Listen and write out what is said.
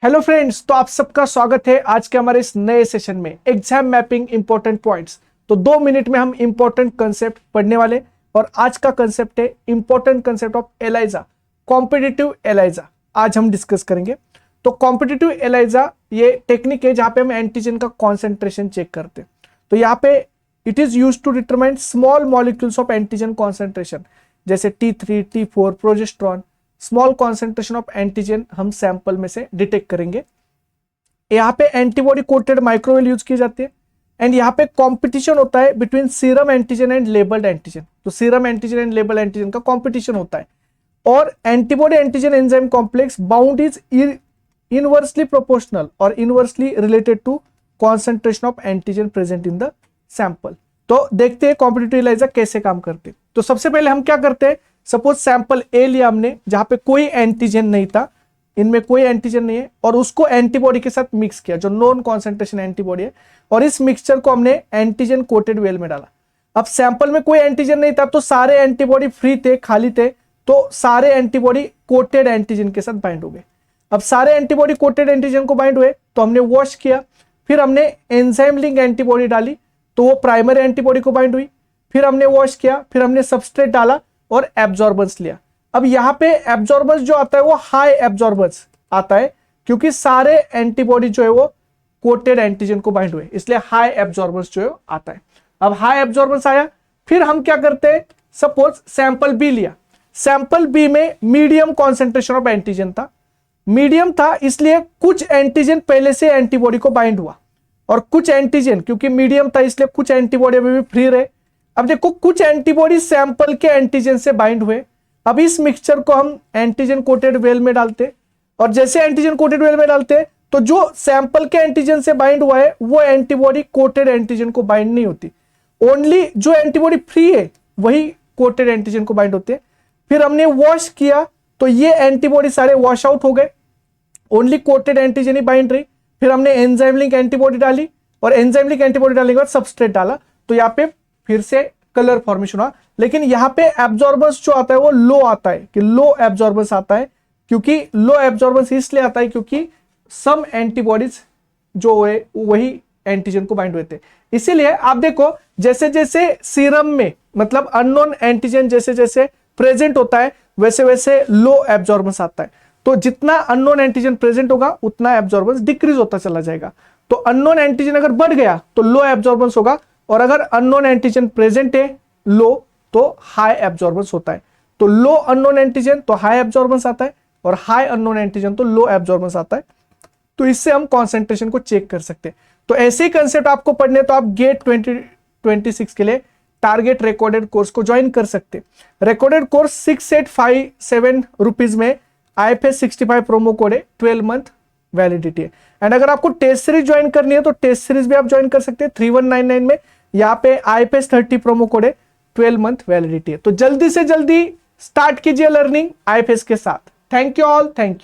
Hello friends, तो आप सबका स्वागत है आज के हमारे इस नए सेशन में एग्जाम मैपिंग इंपॉर्टेंट पॉइंट्स। तो 2 मिनट में हम इंपॉर्टेंट कंसेप्ट पढ़ने वाले और आज का कंसेप्ट है important concept of ELISA, competitive ELISA. आज हम डिस्कस करेंगे। तो कॉम्पिटिटिव एलाइजा ये टेक्निक है जहां पे हम एंटीजन का कॉन्सेंट्रेशन चेक करते हैं। तो यहाँ पे it is use to determine small molecules of antigen concentration, जैसे T3, T4, progesterone. Small concentration of antigen हम सैंपल में से डिटेक्ट करेंगे। यहाँ पे एंटीबॉडी कोटेड माइक्रोवेल यूज की जाती है एंड यहाँ पे कंपटीशन होता है between serum antigen and labelled antigen. तो serum antigen and labelled antigen का कंपटीशन होता है और antibody antigen enzyme complex bound is inversely proportional और inversely related to concentration of antigen present in the sample. तो देखते हैं कॉम्पिटिटिव एलाइजा कैसे काम करते हैं। तो सबसे पहले हम क्या करते हैं, सपोज सैंपल ए लिया हमने जहां पे कोई एंटीजन नहीं था, इनमें कोई एंटीजन नहीं है और उसको एंटीबॉडी के साथ मिक्स किया जो नॉन कॉन्सेंट्रेशन एंटीबॉडी है और इस मिक्सचर को हमने एंटीजन कोटेड वेल में डाला। अब सैंपल में कोई एंटीजन नहीं था तो सारे एंटीबॉडी फ्री थे, खाली थे, तो सारे एंटीबॉडी कोटेड एंटीजन के साथ बाइंड हो गए। अब सारे एंटीबॉडी कोटेड एंटीजन को बाइंड हुए तो हमने वॉश किया, फिर हमने एंजाइम लिंक एंटीबॉडी डाली तो वो प्राइमरी एंटीबॉडी को बाइंड हुई, फिर हमने वॉश किया, फिर हमने सबस्ट्रेट डाला और एब्जॉर्बेंस लिया। अब यहाँ पे एब्जॉर्बेंस जो आता है वो हाई एब्जॉर्बेंस आता है क्योंकि सारे एंटीबॉडी जो है वो कोटेड एंटीजन को बाइंड हुए, इसलिए हाई एब्जॉर्बेंस जो है आता है। अब हाई एब्जॉर्बेंस आया, फिर हम क्या करते हैं, सपोज सैंपल बी लिया। सैंपल बी में मीडियम कॉन्सेंट्रेशन ऑफ एंटीजन था, मीडियम था इसलिए कुछ एंटीजन पहले से एंटीबॉडी को बाइंड हुआ और कुछ एंटीजन, क्योंकि मीडियम था इसलिए कुछ एंटीबॉडी अभी भी फ्री रहे। अब देखो कुछ एंटीबॉडी सैंपल के एंटीजन से बाइंड हुए। अब इस मिक्सचर को हम एंटीजन कोटेड वेल में डालते और जैसे एंटीजन कोटेड वेल में डालते तो जो सैंपल के एंटीजन से बाइंड हुआ है वो एंटीबॉडी कोटेड एंटीजन को बाइंड नहीं होती, ओनली जो एंटीबॉडी फ्री है वही कोटेड एंटीजन को बाइंड होते हैं। फिर हमने वॉश किया तो ये एंटीबॉडी सारे वॉश आउट हो गए, ओनली कोटेड एंटीजन ही बाइंड रही। फिर हमने एंजाइम लिंक एंटीबॉडी डाली और एंजाइम लिंक एंटीबॉडी डालने के बाद सबस्ट्रेट डाला तो यहाँ पे फिर से कलर फॉर्मेशन हुआ। लेकिन यहाँ पे एब्जॉर्बेंस जो आता है वो लो आता है, कि लो एब्जॉर्बेंस आता है, क्योंकि लो एब्जॉर्बेंस इसलिए आता है क्योंकि सम एंटीबॉडीज जो है वही एंटीजन को बाइंड हुए थे। इसीलिए आप देखो जैसे जैसे सीरम में मतलब अननोन एंटीजन जैसे जैसे प्रेजेंट होता है वैसे वैसे लो एब्जॉर्बेंस आता है। तो जितना अननोन एंटीजन प्रेजेंट होगा उतना एब्जॉर्बेंस डिक्रीज होता चला जाएगा। तो अननोन एंटीजन अगर बढ़ गया तो लो एब्जॉर्बेंस होगा और अगर अननोन एंटीजन प्रेजेंट है लो तो हाई एब्जॉर्बेंस होता है। तो लो अननोन एंटीजन तो हाई एब्जॉर्बेंस आता है और हाई अननोन एंटीजन तो लो एब्जॉर्बेंस आता है। तो इससे हम कॉन्सेंट्रेशन को चेक कर सकते हैं। तो ऐसे ही कंसेप्ट आपको पढ़ने तो आप गेट 2026 के लिए टारगेट रिकॉर्डेड कोर्स को ज्वाइन कर सकते हैं। रिकॉर्डेड कोर्स 6857 रुपीज में IFS 65 प्रोमो कोड है, 12 मंथ वैलिडिटी है। एंड अगर आपको टेस्ट सीरीज ज्वाइन करनी है तो टेस्ट सीरीज भी आप ज्वाइन कर सकते हैं 3199 में। यहाँ पे IFS 30 प्रोमो कोड है, 12 मंथ वैलिडिटी है। तो जल्दी से जल्दी स्टार्ट कीजिए लर्निंग IFS के साथ। Thank you all, thank you.